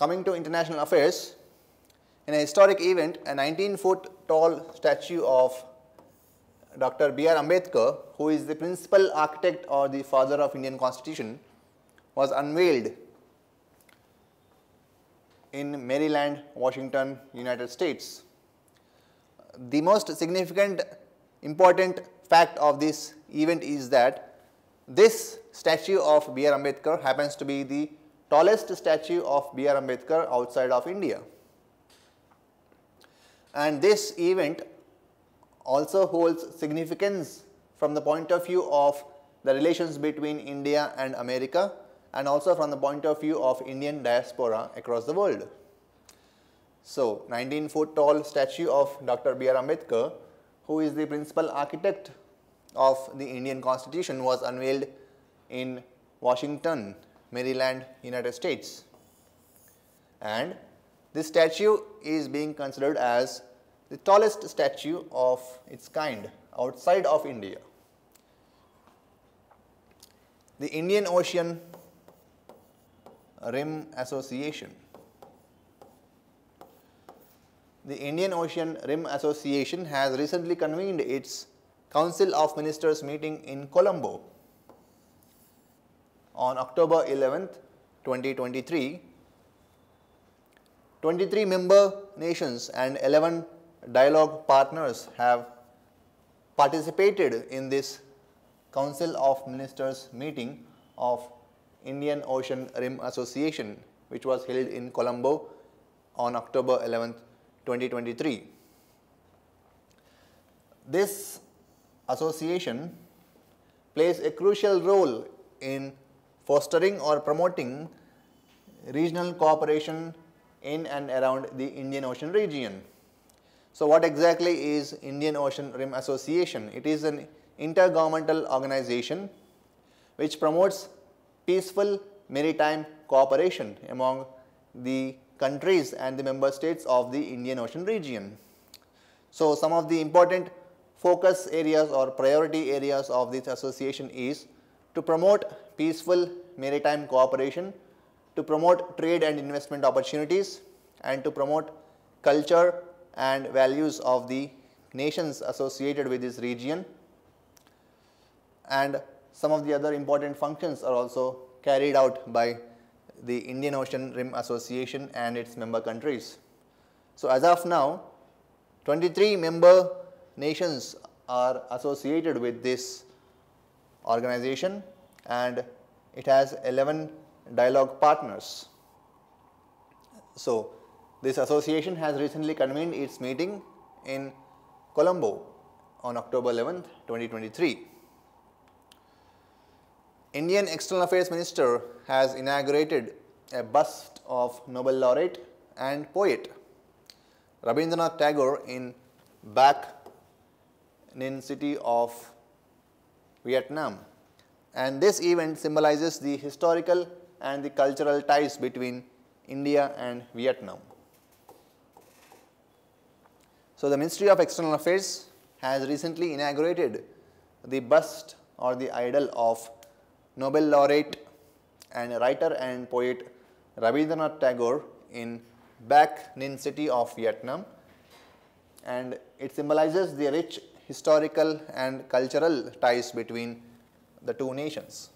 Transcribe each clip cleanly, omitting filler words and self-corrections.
coming to international affairs, in a historic event, a 19-foot tall statue of Dr. B.R. Ambedkar, who is the principal architect or the father of Indian Constitution, was unveiled in Maryland, Washington, United States. The most significant, important fact of this event is that this statue of B.R. Ambedkar happens to be the tallest statue of B.R. Ambedkar outside of India. And this event also holds significance from the point of view of the relations between India and America, and also from the point of view of Indian diaspora across the world. So, 19-foot tall statue of Dr. B.R. Ambedkar, who is the principal architect of the Indian Constitution, was unveiled in Washington, Maryland, United States. And this statue is being considered as the tallest statue of its kind outside of India. The Indian Ocean Rim Association. The Indian Ocean Rim Association has recently convened its Council of Ministers meeting in Colombo on October 11th, 2023. 23 member nations and 11 dialogue partners have participated in this Council of Ministers meeting of Indian Ocean Rim Association, which was held in Colombo on October 11th, 2023. This association plays a crucial role in fostering or promoting regional cooperation in and around the Indian Ocean region. So, what exactly is Indian Ocean Rim Association? It is an intergovernmental organization which promotes peaceful maritime cooperation among the countries and the member states of the Indian Ocean region. So, some of the important focus areas or priority areas of this association is to promote peaceful maritime cooperation, to promote trade and investment opportunities, and to promote culture and values of the nations associated with this region. And some of the other important functions are also carried out by the Indian Ocean Rim Association and its member countries. So, as of now, 23 member nations are associated with this organization, and it has 11 dialogue partners. So, this association has recently convened its meeting in Colombo on October 11th, 2023. Indian External Affairs Minister has inaugurated a bust of Nobel laureate and poet Rabindranath Tagore in Bac Ninh city of Vietnam, and this event symbolizes the historical and the cultural ties between India and Vietnam. So, the Ministry of External Affairs has recently inaugurated the bust or the idol of Nobel laureate and writer and poet Rabindranath Tagore in Bac Ninh city of Vietnam, and it symbolizes the rich historical and cultural ties between the two nations.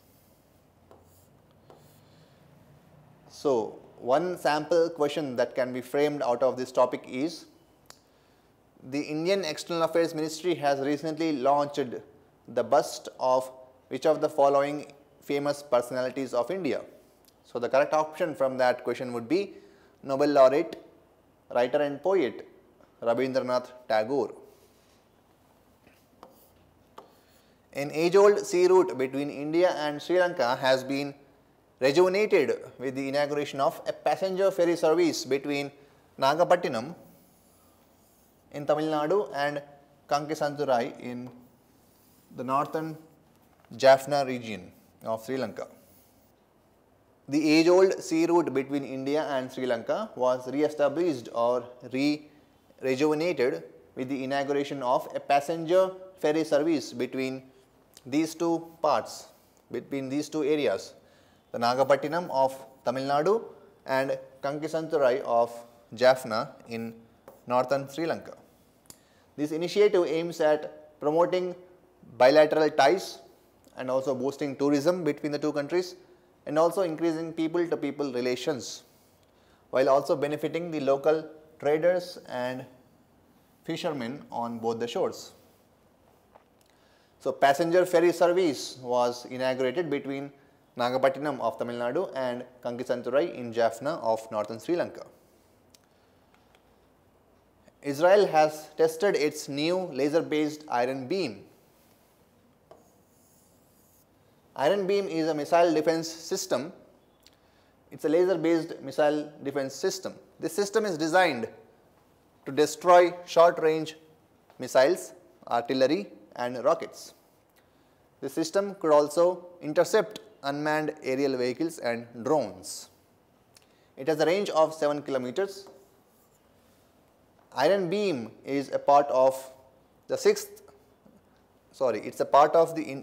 So, one sample question that can be framed out of this topic is, the Indian External Affairs Ministry has recently launched the bust of which of the following famous personalities of India? So, the correct option from that question would be Nobel laureate, writer and poet Rabindranath Tagore. An age-old sea route between India and Sri Lanka has been rejuvenated with the inauguration of a passenger ferry service between Nagapattinam in Tamil Nadu and Kankesanturai in the northern Jaffna region of Sri Lanka. The age-old sea route between India and Sri Lanka was re-established or rejuvenated with the inauguration of a passenger ferry service between these two parts, between these two areas, the Nagapattinam of Tamil Nadu and Kankisanturai of Jaffna in northern Sri Lanka. This initiative aims at promoting bilateral ties and also boosting tourism between the two countries and also increasing people-to-people relations, while also benefiting the local traders and fishermen on both the shores. So, passenger ferry service was inaugurated between Nagapattinam of Tamil Nadu and Kankisanturai in Jaffna of northern Sri Lanka. Israel has tested its new laser-based iron beam. Iron beam is a missile defense system. It's a laser-based missile defense system. This system is designed to destroy short-range missiles, artillery and rockets. The system could also intercept unmanned aerial vehicles and drones. It has a range of 7 kilometers. Iron beam is a part of the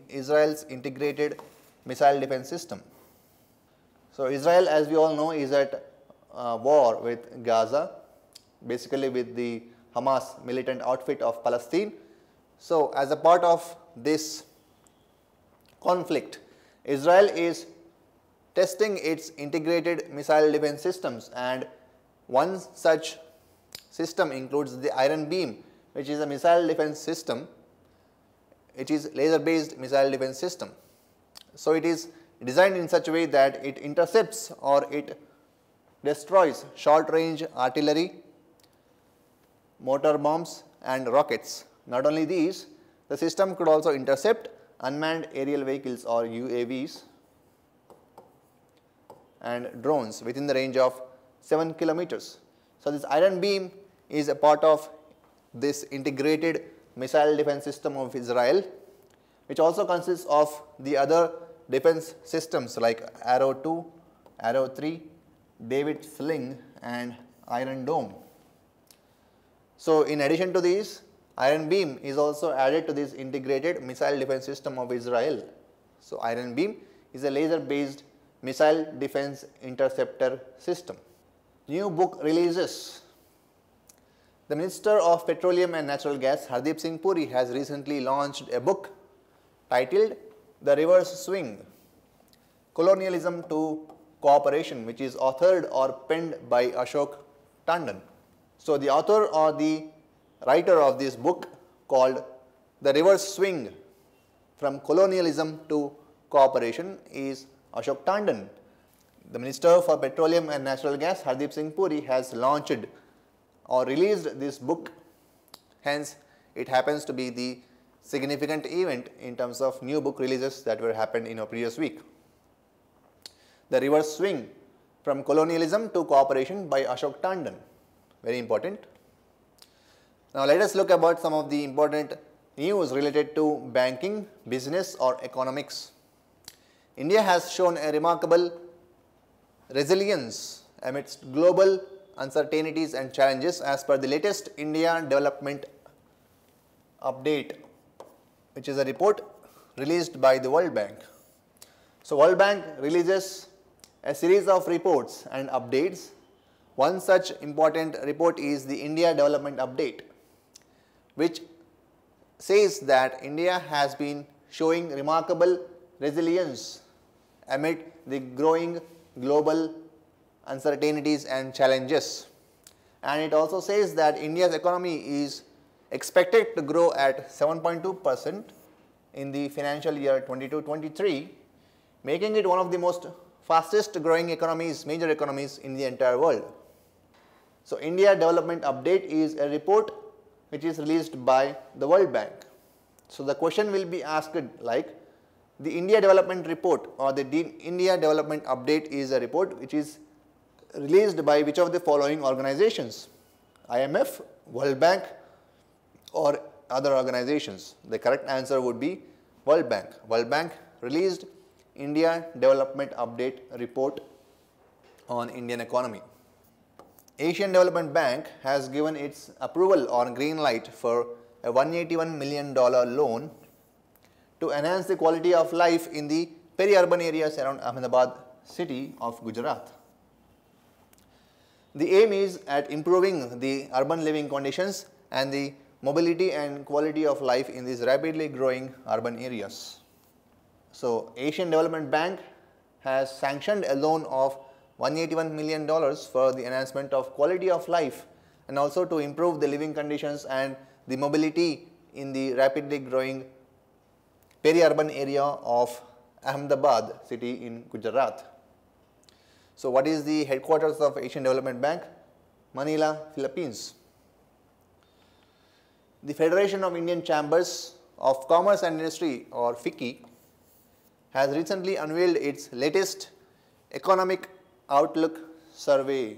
Israel's integrated missile defense system. So, Israel, as we all know, is at war with Gaza, basically with the Hamas militant outfit of Palestine. So, as a part of this conflict, Israel is testing its integrated missile defense systems, and one such system includes the iron beam, which is a missile defense system. It is laser based missile defense system. So, it is designed in such a way that it intercepts or it destroys short range artillery, mortar bombs and rockets. Not only these, the system could also intercept unmanned aerial vehicles or UAVs and drones within the range of 7 kilometers. So, this iron beam is a part of this integrated missile defense system of Israel, which also consists of the other defense systems like Arrow 2, Arrow 3, David Sling and Iron Dome. So, in addition to these, iron beam is also added to this integrated missile defense system of Israel. So, iron beam is a laser based missile defense interceptor system. New book releases. The Minister of Petroleum and Natural Gas, Hardeep Singh Puri, has recently launched a book titled The Reverse Swing, Colonialism to Cooperation, which is authored or penned by Ashok Tandon. So, the author or the writer of this book, called The Reverse Swing from Colonialism to Cooperation, is Ashok Tandon. The Minister for Petroleum and Natural Gas, Hardeep Singh Puri, has launched or released this book. Hence, it happens to be the significant event in terms of new book releases that were happened in a previous week. The Reverse Swing from Colonialism to Cooperation by Ashok Tandon, very important. Now, let us look about some of the important news related to banking, business or economics. India has shown a remarkable resilience amidst global uncertainties and challenges as per the latest India Development Update, which is a report released by the World Bank. So, World Bank releases a series of reports and updates. One such important report is the India Development Update, which says that India has been showing remarkable resilience amid the growing global uncertainties and challenges. And it also says that India's economy is expected to grow at 7.2% in the financial year 22-23, making it one of the most fastest growing economies, major economies in the entire world. So, India Development Update is a report which is released by the World Bank. So, the question will be asked like, the India Development Report or the India Development Update is a report which is released by which of the following organizations? IMF, World Bank or other organizations? The correct answer would be World Bank. World Bank released India Development Update report on Indian economy. Asian Development Bank has given its approval or green light for a $181 million loan to enhance the quality of life in the peri-urban areas around Ahmedabad city of Gujarat. The aim is at improving the urban living conditions and the mobility and quality of life in these rapidly growing urban areas. So, Asian Development Bank has sanctioned a loan of $181 million for the enhancement of quality of life and also to improve the living conditions and the mobility in the rapidly growing peri-urban area of Ahmedabad city in Gujarat. So, what is the headquarters of Asian Development Bank? Manila, Philippines. The Federation of Indian Chambers of Commerce and Industry, or FICCI, has recently unveiled its latest Economic Outlook Survey,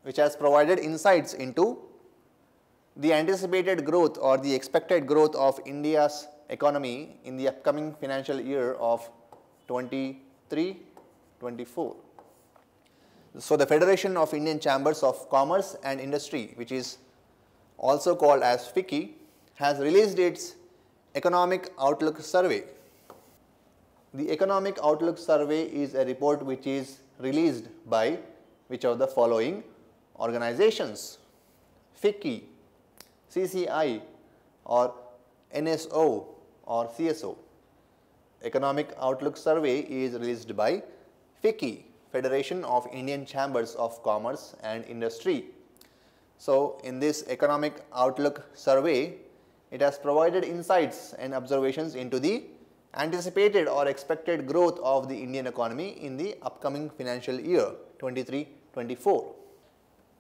which has provided insights into the anticipated growth or the expected growth of India's economy in the upcoming financial year of 23-24. So, the Federation of Indian Chambers of Commerce and Industry, which is also called as FICCI, has released its Economic Outlook Survey. The Economic Outlook Survey is a report which is released by which of the following organizations: FICCI, CCI, or NSO or CSO. Economic Outlook Survey is released by FICCI, Federation of Indian Chambers of Commerce and Industry. So, in this Economic Outlook Survey, it has provided insights and observations into the anticipated or expected growth of the Indian economy in the upcoming financial year 23-24.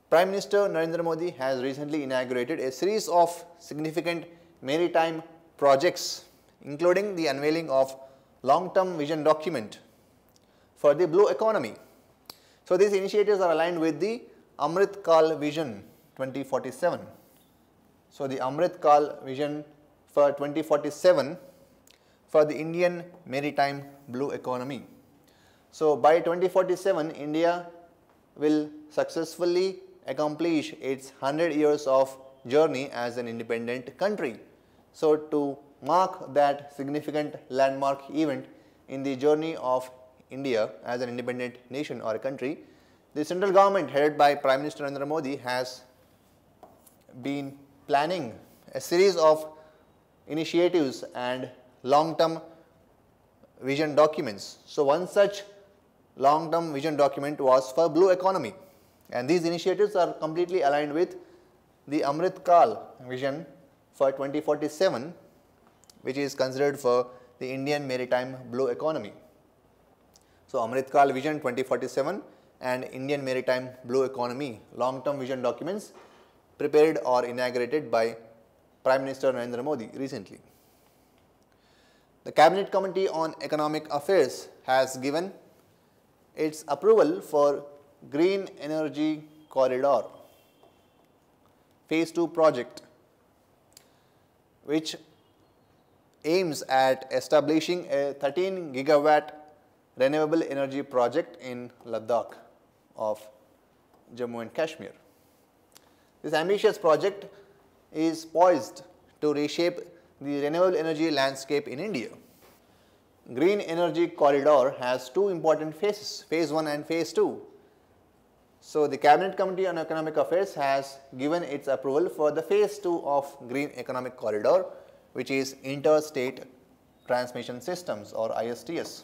Prime Minister Narendra Modi has recently inaugurated a series of significant maritime projects, including the unveiling of long-term vision document for the blue economy. So, these initiatives are aligned with the Amrit Kal Vision 2047. So, the Amrit Kal Vision for 2047 for the Indian maritime blue economy. So, by 2047, India will successfully accomplish its 100 years of journey as an independent country. So, to mark that significant landmark event in the journey of India as an independent nation or a country, the central government headed by Prime Minister Narendra Modi has been planning a series of initiatives and long-term vision documents. So, one such long-term vision document was for blue economy, and these initiatives are completely aligned with the Amrit Kal Vision for 2047, which is considered for the Indian maritime blue economy. So, Amrit Kal Vision 2047 and Indian maritime blue economy long-term vision documents prepared or inaugurated by Prime Minister Narendra Modi recently. The Cabinet Committee on Economic Affairs has given its approval for Green Energy Corridor Phase 2 project, which aims at establishing a 13 gigawatt renewable energy project in Ladakh of Jammu and Kashmir. This ambitious project is poised to reshape the renewable energy landscape in India. Green Energy Corridor has two important phases, Phase 1 and Phase 2. So, the Cabinet Committee on Economic Affairs has given its approval for the Phase 2 of Green Economic Corridor, which is Interstate Transmission Systems or ISTS.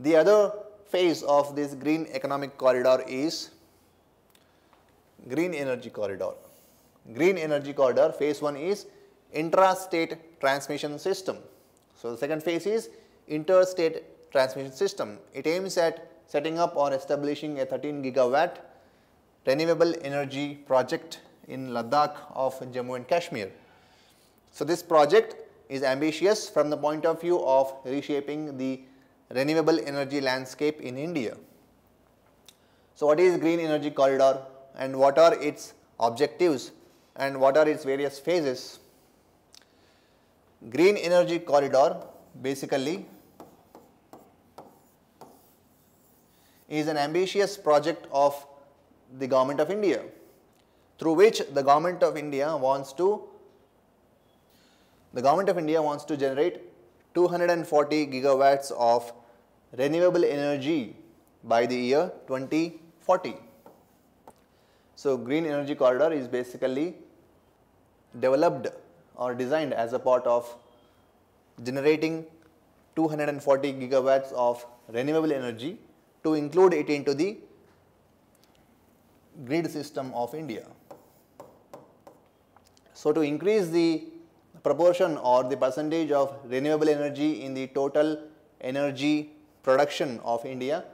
The other phase of this Green Economic Corridor is Green Energy Corridor. Green Energy Corridor Phase 1 is Intrastate Transmission System. So, the second phase is Interstate Transmission System. It aims at setting up or establishing a 13 gigawatt renewable energy project in Ladakh of Jammu and Kashmir. So, this project is ambitious from the point of view of reshaping the renewable energy landscape in India. So, what is Green Energy Corridor and what are its objectives and what are its various phases? Green Energy Corridor basically is an ambitious project of the Government of India, through which the Government of India wants to generate 240 gigawatts of renewable energy by the year 2040. So, green energy corridor is basically developed or designed as a part of generating 240 gigawatts of renewable energy to include it into the grid system of India. So, to increase the proportion or the percentage of renewable energy in the total energy production of India,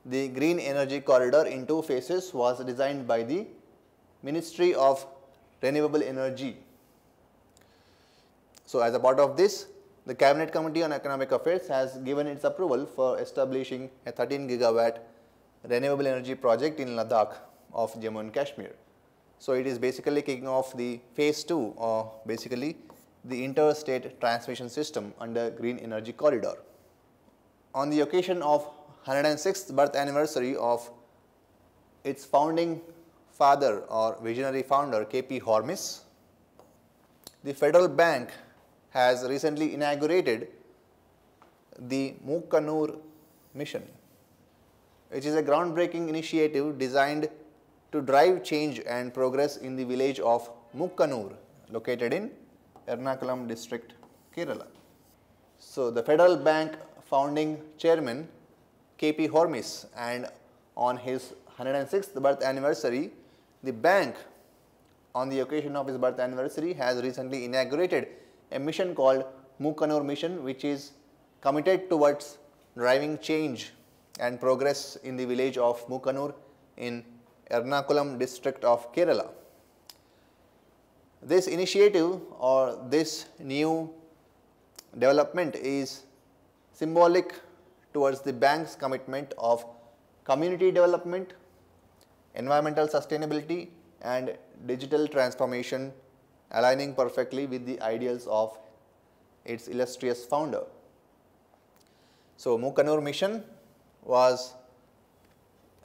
the green energy corridor in 2 phases was designed by the Ministry of Renewable Energy. So, as a part of this, the Cabinet Committee on Economic Affairs has given its approval for establishing a 13 gigawatt renewable energy project in Ladakh of Jammu and Kashmir. So, it is basically kicking off the phase 2 or basically the interstate transmission system under green energy corridor. On the occasion of 106th birth anniversary of its founding father or visionary founder K.P. Hormis, the Federal Bank has recently inaugurated the Mukkanur mission, which is a groundbreaking initiative designed to drive change and progress in the village of Mukkanur, located in Ernakulam district, Kerala. So, the Federal Bank founding chairman K.P. Hormis, and on his 106th birth anniversary, the bank on the occasion of his birth anniversary has recently inaugurated a mission called Mukkanur mission, which is committed towards driving change and progress in the village of Mukkanur in Ernakulam district of Kerala. This initiative or this new development is symbolic towards the bank's commitment of community development, environmental sustainability and digital transformation, aligning perfectly with the ideals of its illustrious founder. So, Mukkanur mission was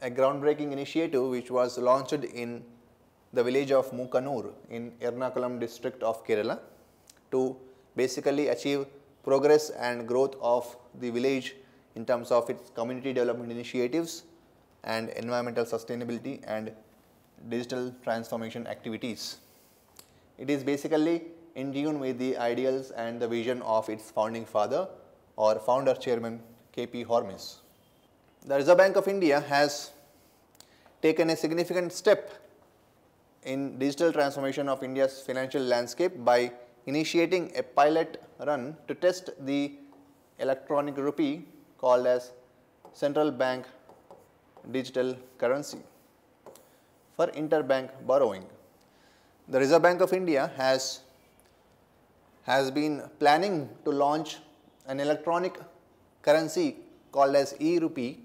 a groundbreaking initiative which was launched in the village of Mukkanur in Ernakulam district of Kerala to basically achieve progress and growth of the village in terms of its community development initiatives and environmental sustainability and digital transformation activities. It is basically in tune with the ideals and the vision of its founding father or founder chairman K.P. Hormis. The Reserve Bank of India has taken a significant step in digital transformation of India's financial landscape by initiating a pilot run to test the electronic rupee called as central bank digital currency for interbank borrowing. The Reserve Bank of India has been planning to launch an electronic currency called as e-rupee,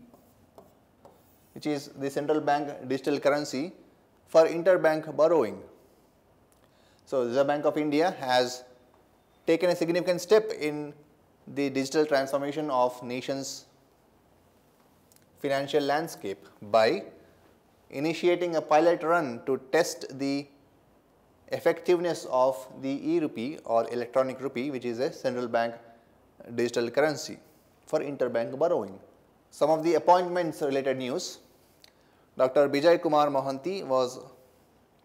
which is the central bank digital currency for interbank borrowing. So, the Reserve Bank of India has taken a significant step in the digital transformation of nation's financial landscape by initiating a pilot run to test the effectiveness of the e-rupee or electronic rupee, which is a central bank digital currency for interbank borrowing. Some of the appointments related news. Dr. Bijay Kumar Mohanty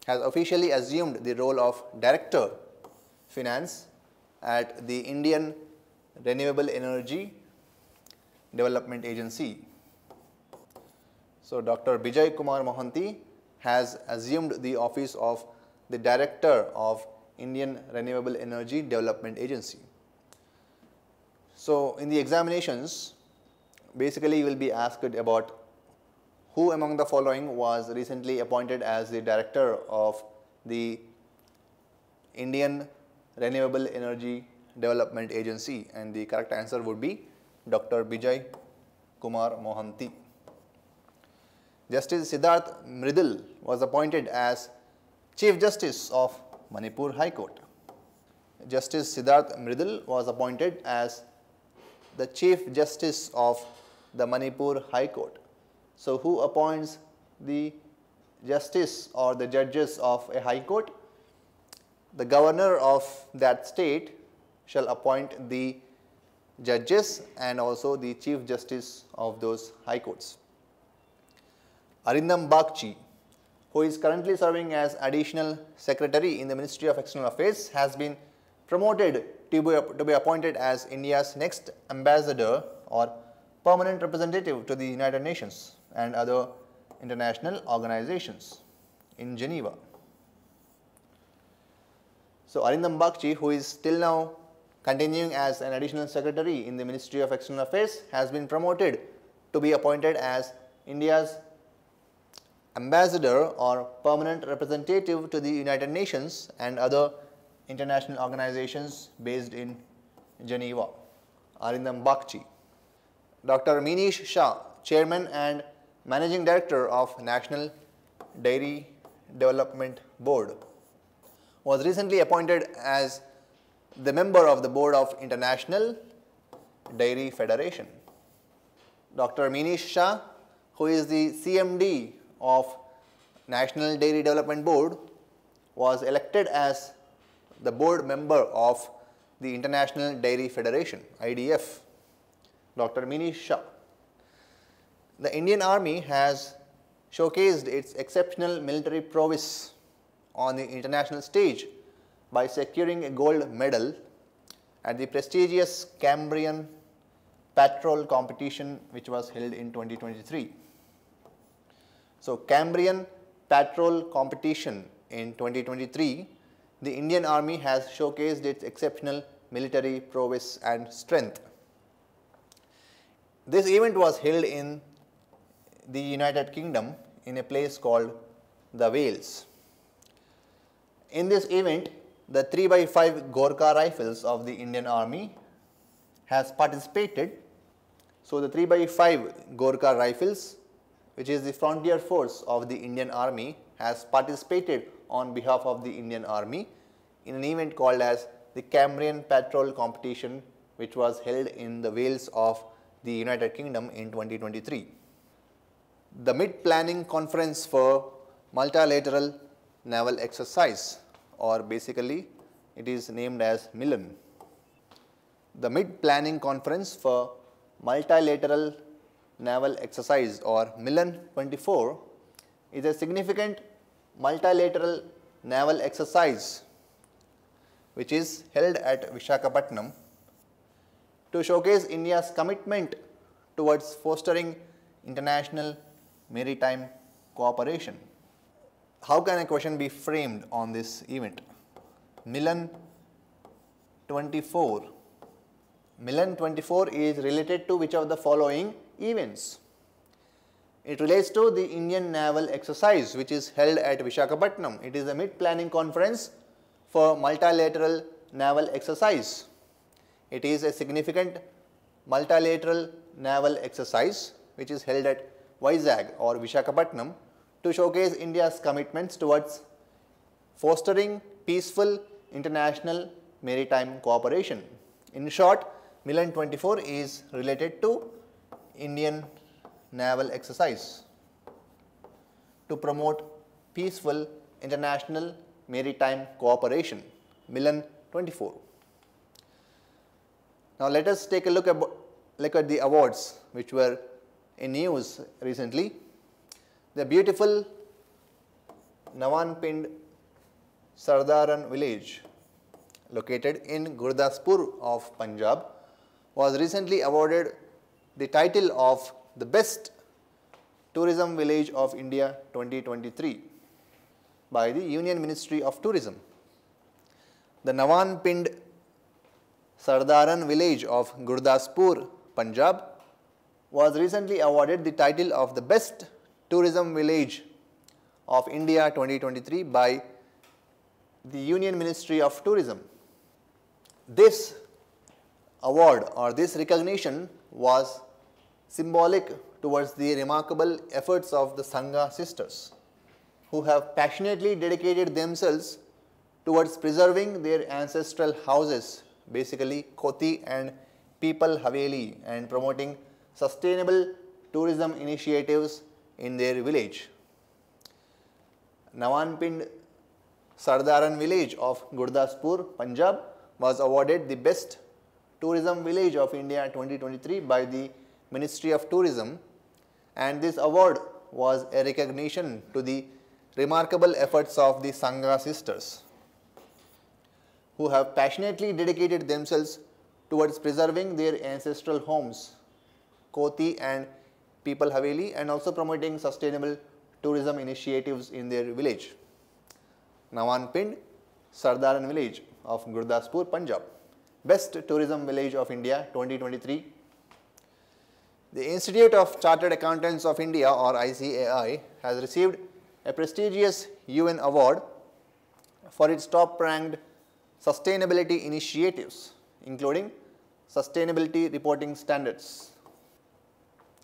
has officially assumed the role of Director Finance at the Indian Renewable Energy Development Agency. So, Dr. Bijay Kumar Mohanty has assumed the office of the Director of Indian Renewable Energy Development Agency. So, in the examinations, basically you will be asked about who among the following was recently appointed as the Director of the Indian Renewable Energy Development Agency, and the correct answer would be Dr. Bijay Kumar Mohanty. Justice Siddharth Mridul was appointed as Chief Justice of Manipur High Court. Justice Siddharth Mridul was appointed as the Chief Justice of the Manipur High Court. So, who appoints the justice or the judges of a high court? The governor of that state shall appoint the judges and also the chief justice of those high courts. Arindam Bagchi who is currently serving as Additional Secretary in the Ministry of External Affairs, has been promoted to be appointed as India's next ambassador or permanent representative to the United Nations and other international organizations in Geneva. So, Arindam Bagchi, who is till now continuing as an Additional Secretary in the Ministry of External Affairs, has been promoted to be appointed as India's ambassador or permanent representative to the United Nations and other international organizations based in Geneva. Arindam Bagchi. Dr. Minish Shah, Chairman and Managing Director of National Dairy Development Board, was recently appointed as the member of the Board of International Dairy Federation. Dr. Minish Shah, who is the CMD of National Dairy Development Board, was elected as the board member of the International Dairy Federation, IDF. Dr. Minish Shah. The Indian Army has showcased its exceptional military prowess on the international stage by securing a gold medal at the prestigious Cambrian Patrol competition, which was held in 2023. So, Cambrian Patrol competition in 2023, the Indian Army has showcased its exceptional military prowess and strength. This event was held in the United Kingdom in a place called the Wales. In this event, the 3x5 Gorkha rifles of the Indian Army has participated. So, the 3x5 Gorkha rifles, which is the frontier force of the Indian Army, has participated on behalf of the Indian Army in an event called as the Cambrian Patrol competition, which was held in the Wales of the United Kingdom in 2023. The Mid-Planning Conference for Multilateral Naval Exercise, or basically it is named as MILN. The Mid-Planning Conference for Multilateral Naval Exercise, or MILN 24, is a significant multilateral naval exercise which is held at Visakhapatnam to showcase India's commitment towards fostering international maritime cooperation. How can a question be framed on this event? MILN 24. MILN 24 is related to which of the following events? It relates to the Indian naval exercise which is held at Visakhapatnam. It is a mid-planning conference for multilateral naval exercise. It is a significant multilateral naval exercise which is held at Vizag or Visakhapatnam to showcase India's commitments towards fostering peaceful international maritime cooperation. In short, MILN 24 is related to Indian naval exercise to promote peaceful international maritime cooperation, MILN 24. Now, let us take a look at the awards which were in news recently. The beautiful Nawanpind Sardaran village located in Gurdaspur of Punjab was recently awarded the title of the Best Tourism Village of India 2023 by the Union Ministry of Tourism. The Nawanpind Sardaran village of Gurdaspur, Punjab was recently awarded the title of the Best Tourism Village of India 2023 by the Union Ministry of Tourism. This award or this recognition was symbolic towards the remarkable efforts of the Sangha sisters, who have passionately dedicated themselves towards preserving their ancestral houses, basically Khoti and People Haveli, and promoting sustainable tourism initiatives in their village. Nawanpind Sardaran village of Gurdaspur, Punjab was awarded the Best Tourism Village of India 2023 by the Ministry of Tourism, and this award was a recognition to the remarkable efforts of the Sangha sisters, who have passionately dedicated themselves towards preserving their ancestral homes, Koti and People Haveli, and also promoting sustainable tourism initiatives in their village. Nawanpind, Sardaran village of Gurdaspur, Punjab. Best Tourism Village of India 2023. The Institute of Chartered Accountants of India, or ICAI, has received a prestigious UN award for its top-ranked sustainability initiatives, including sustainability reporting standards.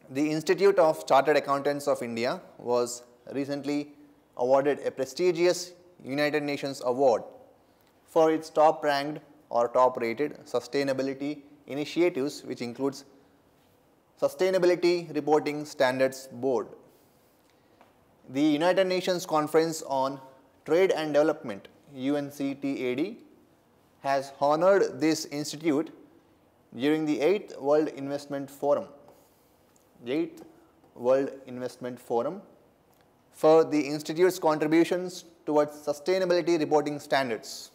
The Institute of Chartered Accountants of India was recently awarded a prestigious United Nations award for its top-ranked or top-rated sustainability initiatives, which includes Sustainability Reporting Standards Board. The United Nations Conference on Trade and Development, UNCTAD, has honored this institute during the 8th World Investment Forum. The 8th World Investment Forum for the institute's contributions towards sustainability reporting standards.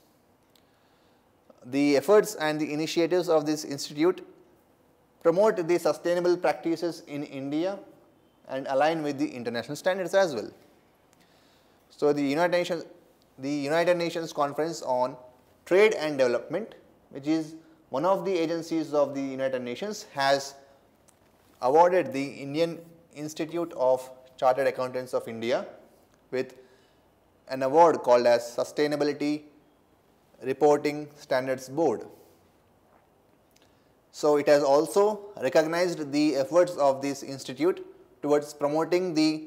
The efforts and the initiatives of this institute promote the sustainable practices in India and align with the international standards as well. So, the United Nations Conference on Trade and Development, which is one of the agencies of the United Nations, has awarded the Indian Institute of Chartered Accountants of India with an award called as Sustainability Reporting Standards Board. So, it has also recognized the efforts of this institute towards promoting the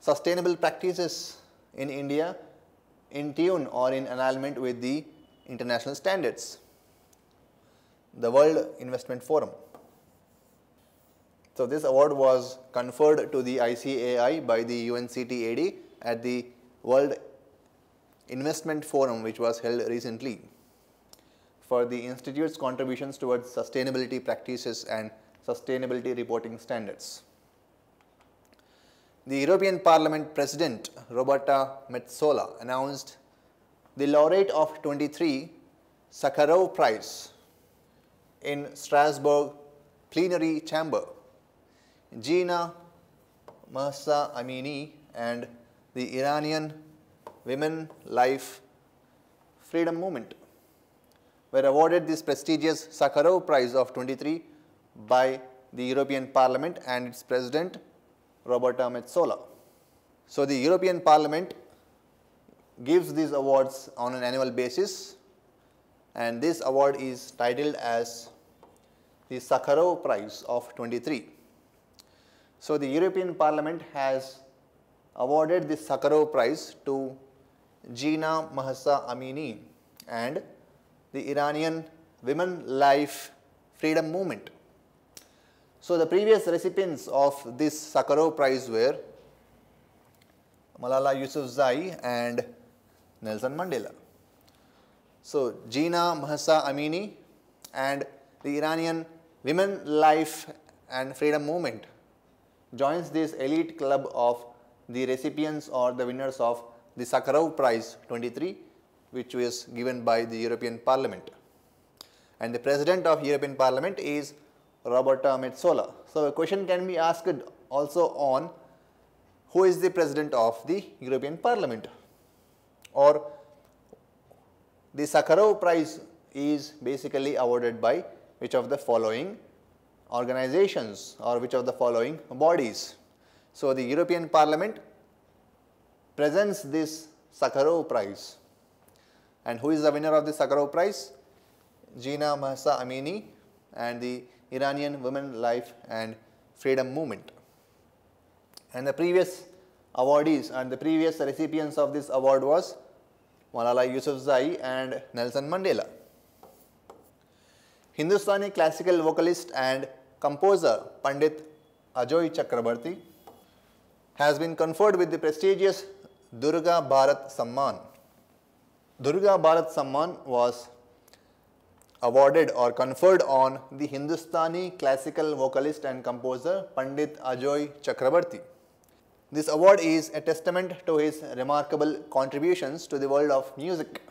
sustainable practices in India in tune or in alignment with the international standards. The World Investment Forum. So, this award was conferred to the ICAI by the UNCTAD at the World Investment Forum, which was held recently, for the institute's contributions towards sustainability practices and sustainability reporting standards. The European Parliament President Roberta Metsola announced the laureate of 23 Sakharov Prize in Strasbourg plenary chamber, Gina Mahsa Amini and the Iranian Women Life Freedom Movement were awarded this prestigious Sakharov Prize of 23 by the European Parliament and its President Roberta Metsola. So, the European Parliament gives these awards on an annual basis, and this award is titled as the Sakharov Prize of 23. So, the European Parliament has awarded this Sakharov Prize to Gina Mahsa Amini and the Iranian Women Life Freedom Movement. So, the previous recipients of this Sakharov Prize were Malala Yousafzai and Nelson Mandela. So, Gina Mahsa Amini and the Iranian Women Life and Freedom Movement joins this elite club of the recipients or the winners of the Sakharov Prize 23, which was given by the European Parliament. And the President of European Parliament is Roberta Metsola. So, a question can be asked also on who is the President of the European Parliament, or the Sakharov Prize is basically awarded by which of the following organizations or which of the following bodies. So, the European Parliament presents this Sakharov Prize, and who is the winner of the Sakharov Prize? Gina Mahsa Amini and the Iranian Women Life and Freedom Movement. And the previous awardees and the previous recipients of this award was Malala Yousafzai and Nelson Mandela. Hindustani classical vocalist and composer Pandit Ajoy Chakrabarti has been conferred with the prestigious Durga Bharat Samman. Durga Bharat Samman was awarded or conferred on the Hindustani classical vocalist and composer Pandit Ajoy Chakrabarti. This award is a testament to his remarkable contributions to the world of music,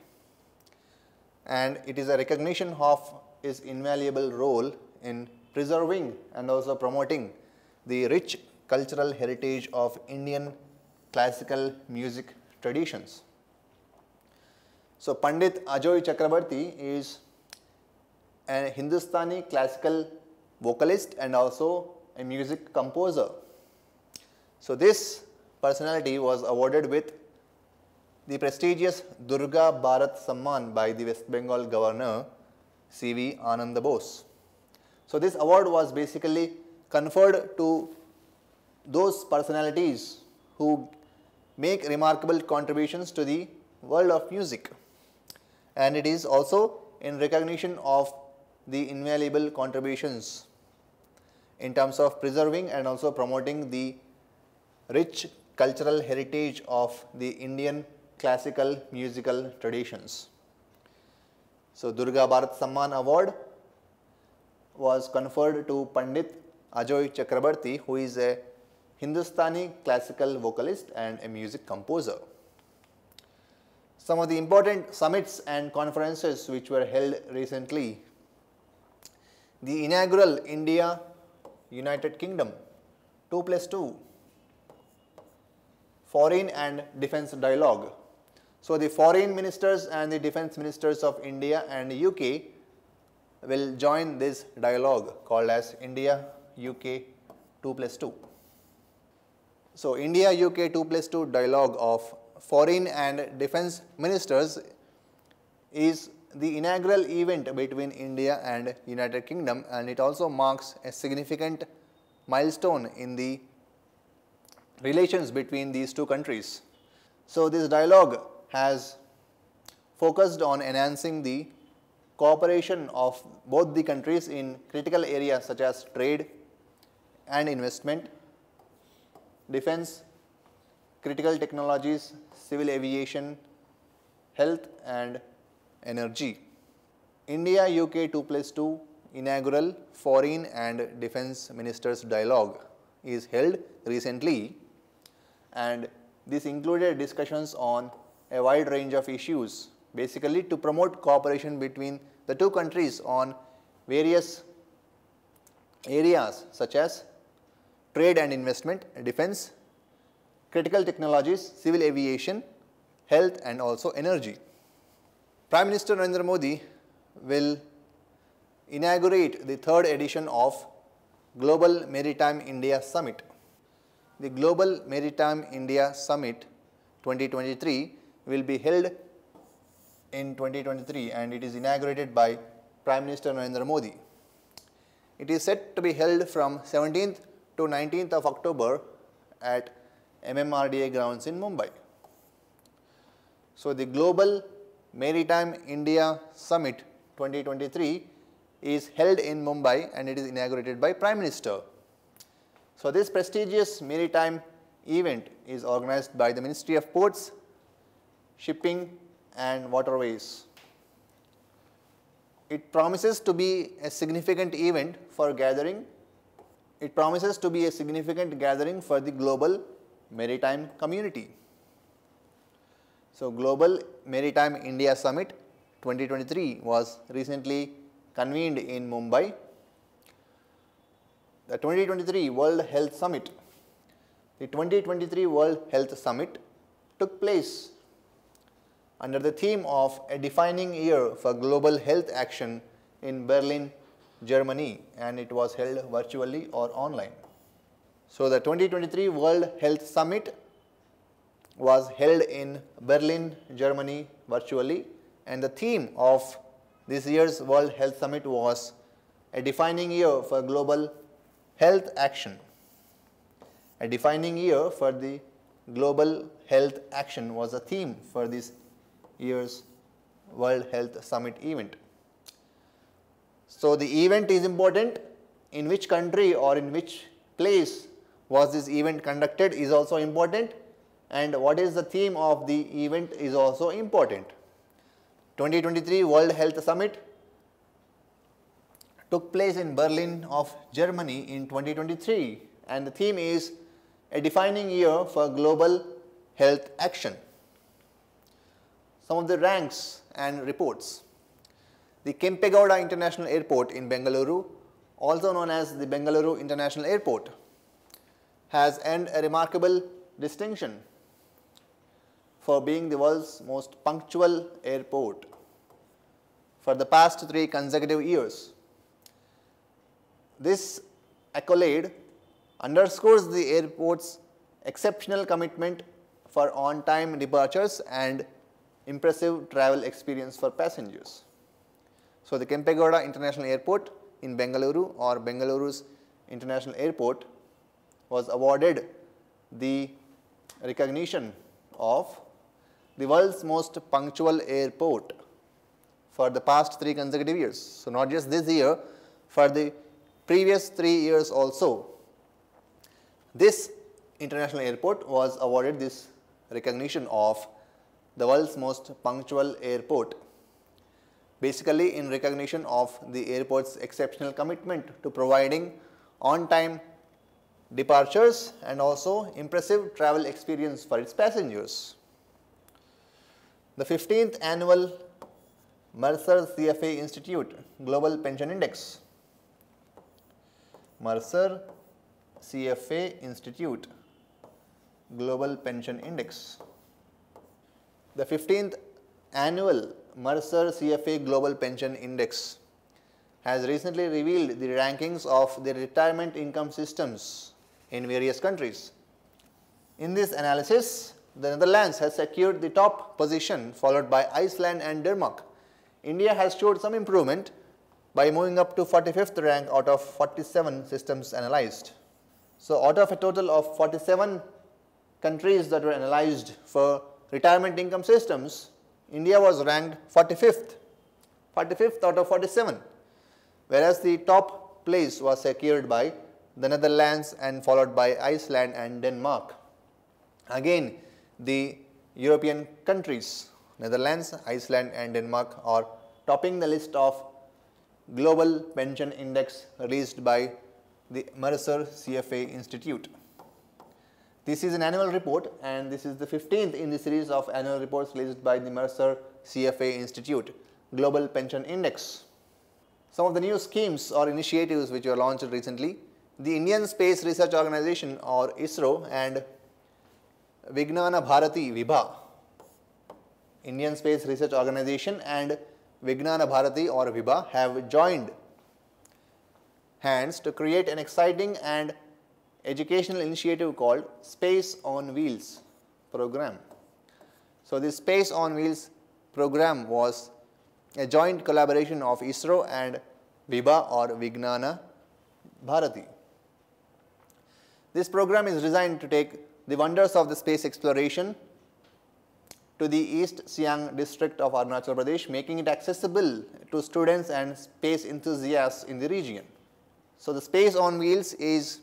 and it is a recognition of his invaluable role in preserving and also promoting the rich cultural heritage of Indian classical music traditions. So, Pandit Ajoy Chakrabarti is a Hindustani classical vocalist and also a music composer. So, this personality was awarded with the prestigious Durga Bharat Samman by the West Bengal Governor C.V. Anand Bose. So, this award was basically conferred to those personalities who make remarkable contributions to the world of music, and it is also in recognition of the invaluable contributions in terms of preserving and also promoting the rich cultural heritage of the Indian classical musical traditions. So, Durga Bharat Samman Award was conferred to Pandit Ajoy Chakrabarti, who is a Hindustani classical vocalist and a music composer. Some of the important summits and conferences which were held recently: the inaugural India United Kingdom 2+2 Foreign and Defence Dialogue. So, the foreign ministers and the defence ministers of India and UK will join this dialogue called as India UK 2+2. So, India UK 2+2 dialogue of foreign and defence ministers is the inaugural event between India and United Kingdom, and it also marks a significant milestone in the relations between these two countries. So, this dialogue has focused on enhancing the cooperation of both the countries in critical areas such as trade and investment, defence, critical technologies, civil aviation, health and energy. India UK 2+2 inaugural Foreign and Defence Ministers Dialogue is held recently, and this included discussions on a wide range of issues, basically to promote cooperation between the two countries on various areas such as trade and investment, defence, critical technologies, civil aviation, health and also energy. Prime Minister Narendra Modi will inaugurate the third edition of Global Maritime India Summit. The Global Maritime India Summit 2023 will be held in 2023, and it is inaugurated by Prime Minister Narendra Modi. It is set to be held from 17th to 19th of October at MMRDA grounds in Mumbai. So, the Global Maritime India Summit 2023 is held in Mumbai, and it is inaugurated by Prime Minister. So, this prestigious maritime event is organized by the Ministry of Ports, Shipping and Waterways. It promises to be a significant event for gathering. It promises to be a significant gathering for the global maritime community. So, Global Maritime India Summit 2023 was recently convened in Mumbai. The 2023 World Health Summit. The 2023 World Health Summit took place under the theme of a defining year for global health action in Berlin, Germany, and it was held virtually or online. So, the 2023 World Health Summit was held in Berlin, Germany virtually, and the theme of this year's World Health Summit was a defining year for global health action. A defining year for the global health action was the theme for this year's World Health Summit event. So, the event is important. In which country or in which place was this event conducted is also important, and what is the theme of the event is also important. 2023 World Health Summit took place in Berlin of Germany in 2023, and the theme is a defining year for global health action. Some of the ranks and reports. The Kempegowda International Airport in Bengaluru, also known as the Bengaluru International Airport, has earned a remarkable distinction for being the world's most punctual airport for the past 3 consecutive years. This accolade underscores the airport's exceptional commitment for on-time departures and impressive travel experience for passengers. So, the Kempegowda International Airport in Bengaluru, or Bengaluru's International Airport, was awarded the recognition of the world's most punctual airport for the past 3 consecutive years. So, not just this year, for the previous 3 years also, this international airport was awarded this recognition of the world's most punctual airport, basically in recognition of the airport's exceptional commitment to providing on-time departures and also impressive travel experience for its passengers. The 15th annual Mercer CFA Institute Global Pension Index. Mercer CFA Institute Global Pension Index. The 15th annual Mercer CFA Global Pension Index has recently revealed the rankings of the retirement income systems in various countries. In this analysis, the Netherlands has secured the top position, followed by Iceland and Denmark. India has showed some improvement by moving up to 45th rank out of 47 systems analyzed. So, out of a total of 47 countries that were analyzed for retirement income systems, India was ranked 45th out of 47, whereas the top place was secured by the Netherlands and followed by Iceland and Denmark. Again, the European countries, Netherlands, Iceland and Denmark, are topping the list of global pension index released by the Mercer CFA Institute. This is an annual report, and this is the 15th in the series of annual reports released by the Mercer CFA Institute Global Pension Index. Some of the new schemes or initiatives which were launched recently: the Indian Space Research Organization, or ISRO, and Vignana Bharati (VIBHA). Indian Space Research Organization and Vignana Bharati or VIBHA have joined hands to create an exciting and educational initiative called Space on Wheels program. So, this Space on Wheels program was a joint collaboration of ISRO and VIBHA or Vignana Bharati. This program is designed to take the wonders of the space exploration to the East Siang district of Arunachal Pradesh, making it accessible to students and space enthusiasts in the region. So, the Space on Wheels is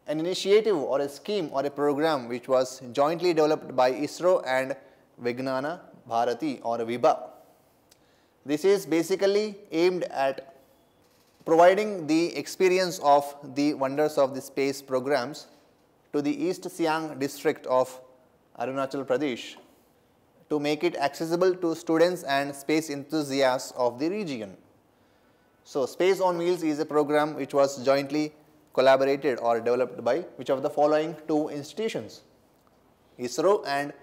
an initiative or a scheme or a program which was jointly developed by ISRO and Vignana Bharati or VIBHA. This is basically aimed at providing the experience of the wonders of the space programs to the East Siang district of Arunachal Pradesh to make it accessible to students and space enthusiasts of the region. So, Space on Wheels is a program which was jointly collaborated or developed by which of the following 2 institutions: ISRO and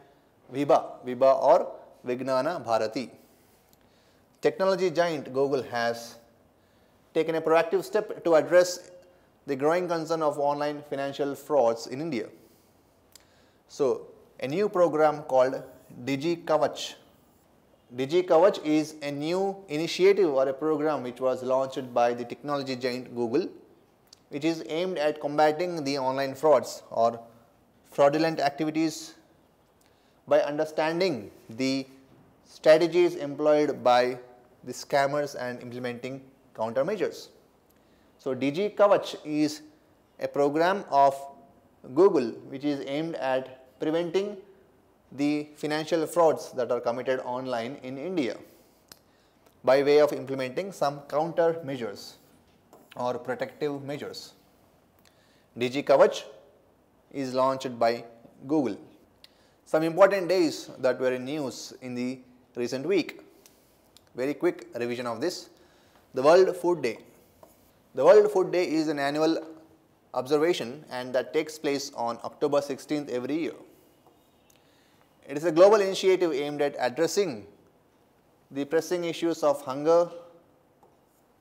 VIBHA or Vignana Bharati. Technology giant Google has taken a proactive step to address the growing concern of online financial frauds in India. So, a new program called DigiKavach. DigiKavach is a new initiative or a program which was launched by the technology giant Google, which is aimed at combating the online frauds or fraudulent activities by understanding the strategies employed by the scammers and implementing countermeasures. So, DigiKavach is a program of Google which is aimed at preventing the financial frauds that are committed online in India by way of implementing some countermeasures or protective measures. DigiKavach is launched by Google. Some important days that were in news in the recent week. Very quick revision of this. The World Food Day. The World Food Day is an annual observation and that takes place on October 16th every year. It is a global initiative aimed at addressing the pressing issues of hunger,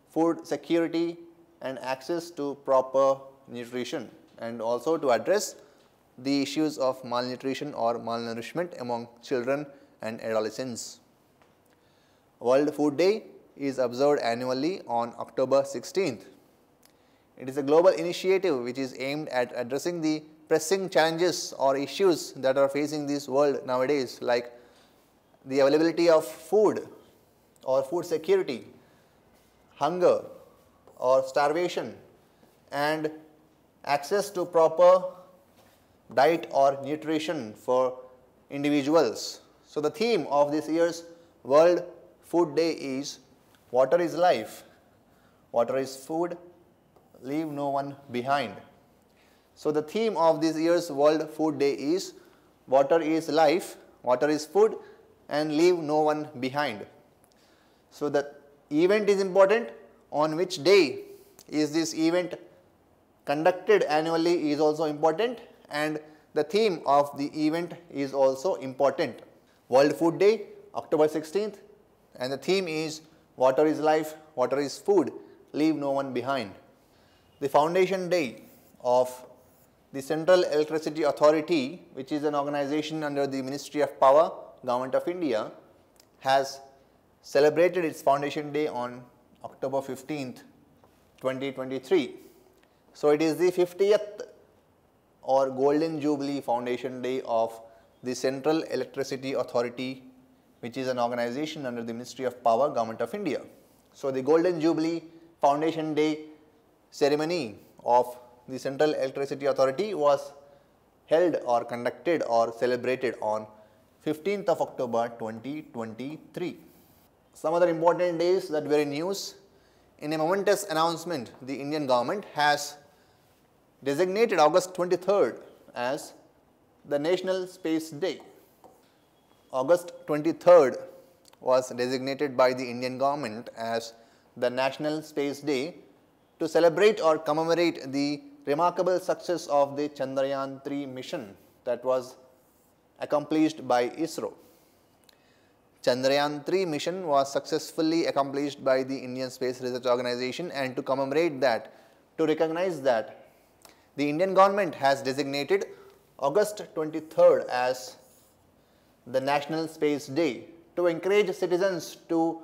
food security and access to proper nutrition, and also to address the issues of malnutrition or malnourishment among children and adolescents. World Food Day is observed annually on October 16th. It is a global initiative which is aimed at addressing the pressing challenges or issues that are facing this world nowadays, like the availability of food or food security, hunger or starvation, and access to proper diet or nutrition for individuals. So the theme of this year's World Food Day is water is life, water is food, leave no one behind. So the theme of this year's World Food Day is water is life, water is food and leave no one behind. So the event is important. On which day is this event conducted annually is also important, and the theme of the event is also important. World Food Day, October 16th, and the theme is water is life, water is food, leave no one behind. The foundation day of the Central Electricity Authority, which is an organization under the Ministry of Power, Government of India, has celebrated its foundation day on October 15th, 2023. So it is the 50th or Golden Jubilee Foundation Day of the Central Electricity Authority, which is an organization under the Ministry of Power, Government of India. So the Golden Jubilee Foundation Day ceremony of the Central Electricity Authority was held or conducted or celebrated on 15th of October 2023. Some other important days that were in news. In a momentous announcement, the Indian government has designated August 23rd as the National Space Day. August 23rd was designated by the Indian government as the National Space Day to celebrate or commemorate the remarkable success of the Chandrayaan-3 mission that was accomplished by ISRO. Chandrayaan-3 mission was successfully accomplished by the Indian Space Research Organization, and to commemorate that, to recognize that, the Indian government has designated August 23rd as the National Space Day to encourage citizens to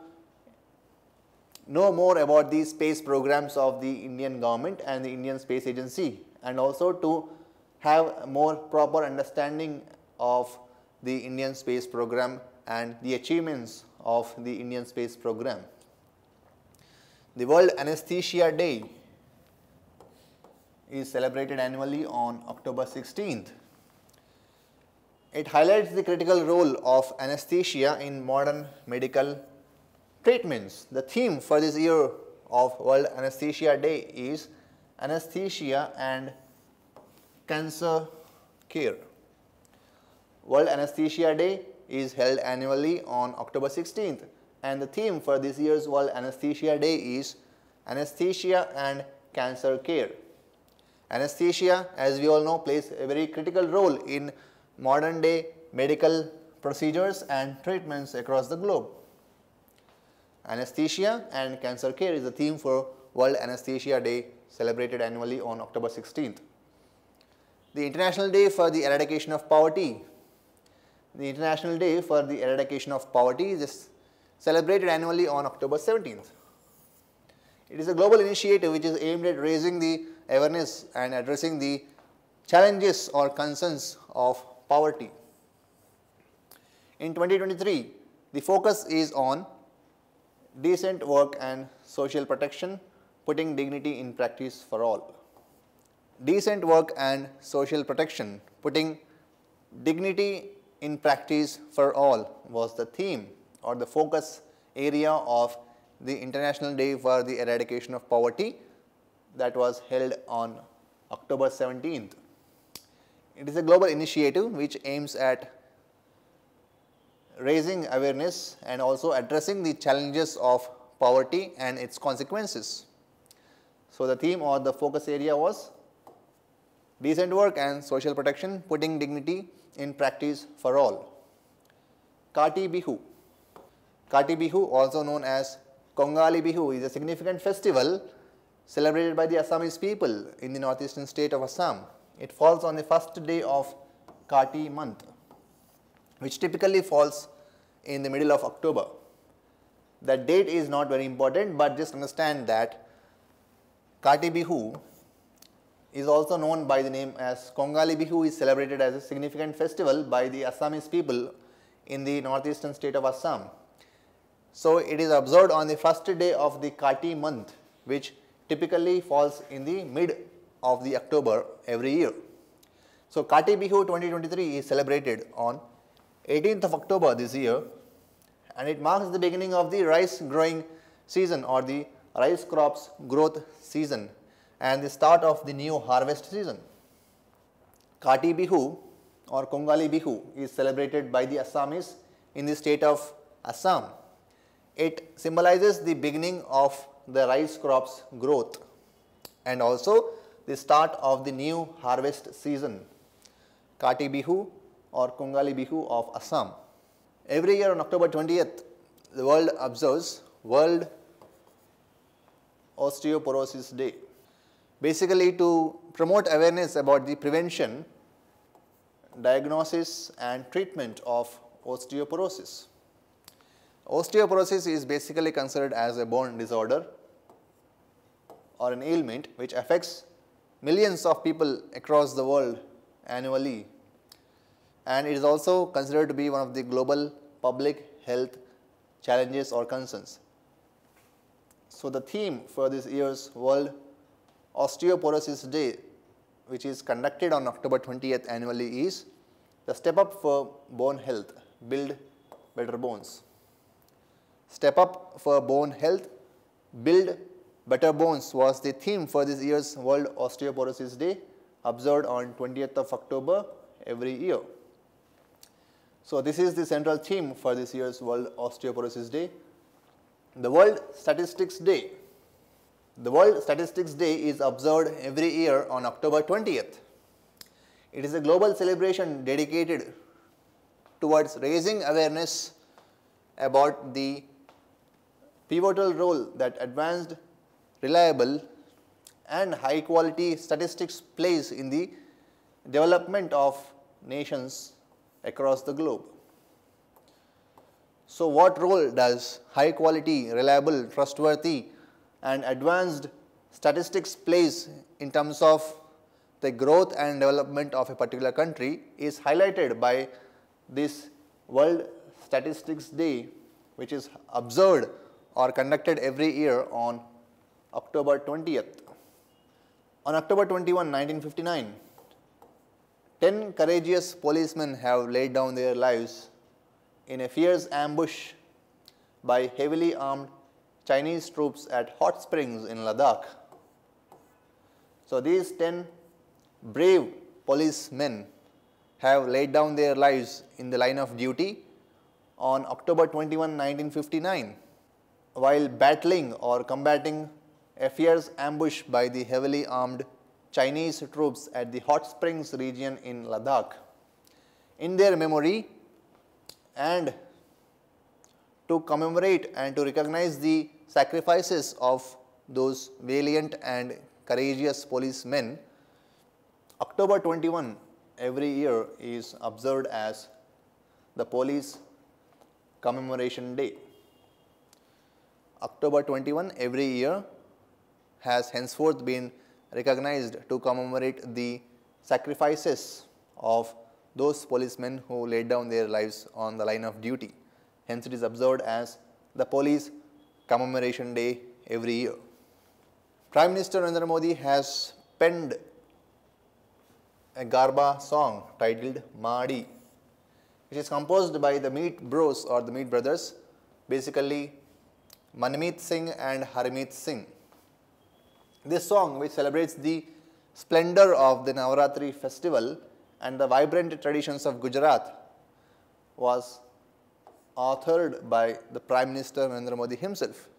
know more about the space programs of the Indian government and the Indian Space Agency, and also to have more proper understanding of the Indian space program and the achievements of the Indian space program. The World Anesthesia Day is celebrated annually on October 16th. It highlights the critical role of anesthesia in modern medical treatments. The theme for this year of World Anesthesia Day is anesthesia and cancer care. World Anesthesia Day is held annually on October 16th, and the theme for this year's World Anesthesia Day is anesthesia and cancer care. Anesthesia, as we all know, plays a very critical role in modern day medical procedures and treatments across the globe. Anesthesia and cancer care is the theme for World Anesthesia Day, celebrated annually on October 16th. The International Day for the Eradication of Poverty. The International Day for the Eradication of Poverty is celebrated annually on October 17th. It is a global initiative which is aimed at raising the awareness and addressing the challenges or concerns of poverty. In 2023, the focus is on decent work and social protection, putting dignity in practice for all. Decent work and social protection, putting dignity in practice for all was the theme or the focus area of the International Day for the Eradication of Poverty that was held on October 17th. It is a global initiative which aims at raising awareness and also addressing the challenges of poverty and its consequences. So, the theme or the focus area was decent work and social protection, putting dignity in practice for all. Kati Bihu. Kati Bihu, also known as Kongali Bihu, is a significant festival celebrated by the Assamese people in the northeastern state of Assam. It falls on the first day of Kati month, which typically falls in the middle of October. The date is not very important, but just understand that Kati Bihu is also known by the name as Kongali Bihu, is celebrated as a significant festival by the Assamese people in the northeastern state of Assam. So, it is observed on the first day of the Kati month, which typically falls in the mid of the October every year. So, Kati Bihu 2023 is celebrated on 18th of October this year, and it marks the beginning of the rice growing season or the rice crops growth season and the start of the new harvest season. Kati Bihu or Kongali Bihu is celebrated by the Assamese in the state of Assam. It symbolizes the beginning of the rice crops growth and also the start of the new harvest season. Kati Bihu or Kongali Bihu of Assam. Every year on October 20th, the world observes World Osteoporosis Day, basically to promote awareness about the prevention, diagnosis and treatment of osteoporosis. Osteoporosis is basically considered as a bone disorder or an ailment which affects millions of people across the world annually, and it is also considered to be one of the global public health challenges or concerns. So, the theme for this year's World Osteoporosis Day, which is conducted on October 20th annually, is the Step Up for Bone Health, Build Better Bones. Step Up for Bone Health, Build Better Bones was the theme for this year's World Osteoporosis Day, observed on 20th of October every year. So, this is the central theme for this year's World Osteoporosis Day. The World Statistics Day. The World Statistics Day is observed every year on October 20th. It is a global celebration dedicated towards raising awareness about the pivotal role that advanced, reliable and high quality statistics plays in the development of nations across the globe. So, what role does high quality, reliable, trustworthy and advanced statistics plays in terms of the growth and development of a particular country is highlighted by this World Statistics Day, which is observed or conducted every year on October 20th. On October 21, 1959, 10 courageous policemen have laid down their lives in a fierce ambush by heavily armed Chinese troops at hot springs in Ladakh. So, these 10 brave policemen have laid down their lives in the line of duty on October 21, 1959, while battling or combating a fierce ambush by the heavily armed Chinese troops at the hot springs region in Ladakh. In their memory and to commemorate and to recognize the sacrifices of those valiant and courageous policemen, October 21 every year is observed as the Police Commemoration Day. October 21 every year has henceforth been recognized to commemorate the sacrifices of those policemen who laid down their lives on the line of duty. Hence, it is observed as the Police Commemoration Day every year. Prime Minister Narendra Modi has penned a Garba song titled Maadi, which is composed by the Meet Bros or the Meet Brothers, basically Manmeet Singh and Harmeet Singh. This song, which celebrates the splendor of the Navaratri festival and the Vibrant Traditions of Gujarat was authored by the Prime Minister Narendra Modi himself.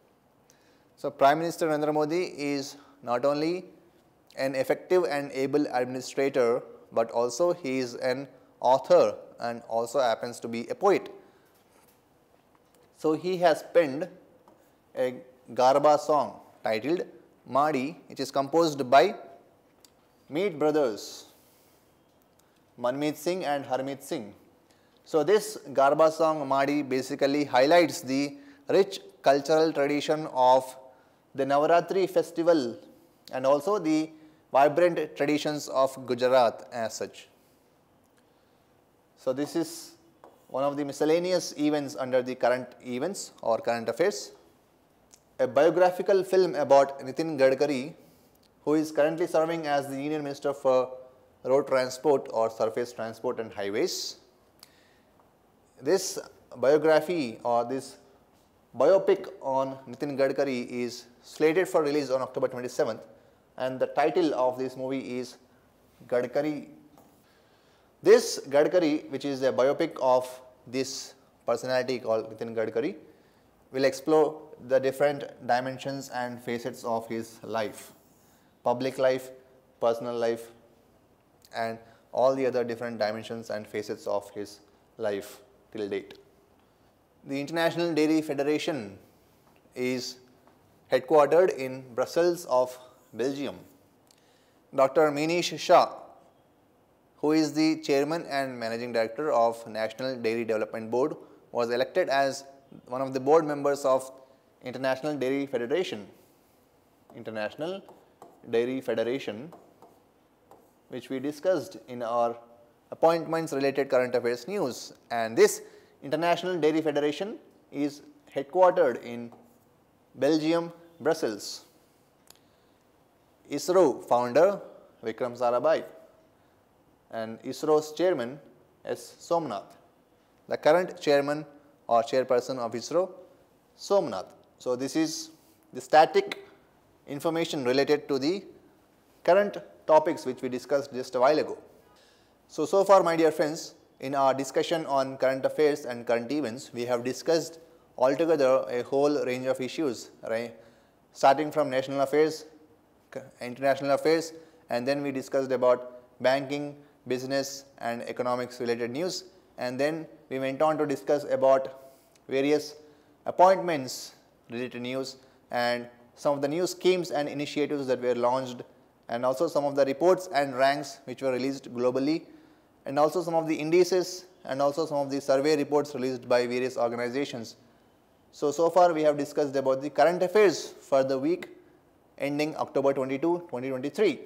So, Prime Minister Narendra Modi is not only an effective and able administrator, but also he is an author and also happens to be a poet. So, he has penned a Garba song titled Madi, which is composed by Meet brothers Manmeet Singh and Harmeet Singh. So, this Garba song Madi basically highlights the rich cultural tradition of the Navaratri festival and also the vibrant traditions of Gujarat as such. So, this is one of the miscellaneous events under the current events or current affairs. A biographical film about Nitin Gadkari, who is currently serving as the Union Minister for Road Transport or Surface Transport and Highways. This biography or this biopic on Nitin Gadkari is slated for release on October 27th, and the title of this movie is Gadkari. This Gadkari, which is a biopic of this personality called Nitin Gadkari, will explore the different dimensions and facets of his life, public life, personal life, and all the other different dimensions and facets of his life till date. The International Dairy Federation is headquartered in Brussels of Belgium. Dr. Manish Shah, who is the Chairman and Managing Director of National Dairy Development Board, was elected as one of the board members of International Dairy Federation. International Dairy Federation, which we discussed in our appointments related current affairs news, and this International Dairy Federation is headquartered in Belgium, Brussels. ISRO founder Vikram Sarabhai and ISRO's chairman S. Somnath. The current chairman or chairperson of ISRO, Somnath. So, this is the static information related to the current topics which we discussed just a while ago. So far my dear friends, in our discussion on current affairs and current events, we have discussed altogether a whole range of issues, right? Starting from national affairs, international affairs, and then we discussed about banking, business and economics related news, and then we went on to discuss about various appointments related news and some of the new schemes and initiatives that were launched, and also some of the reports and ranks which were released globally, and also some of the indices and also some of the survey reports released by various organizations. So far we have discussed about the current affairs for the week ending October 22, 2023.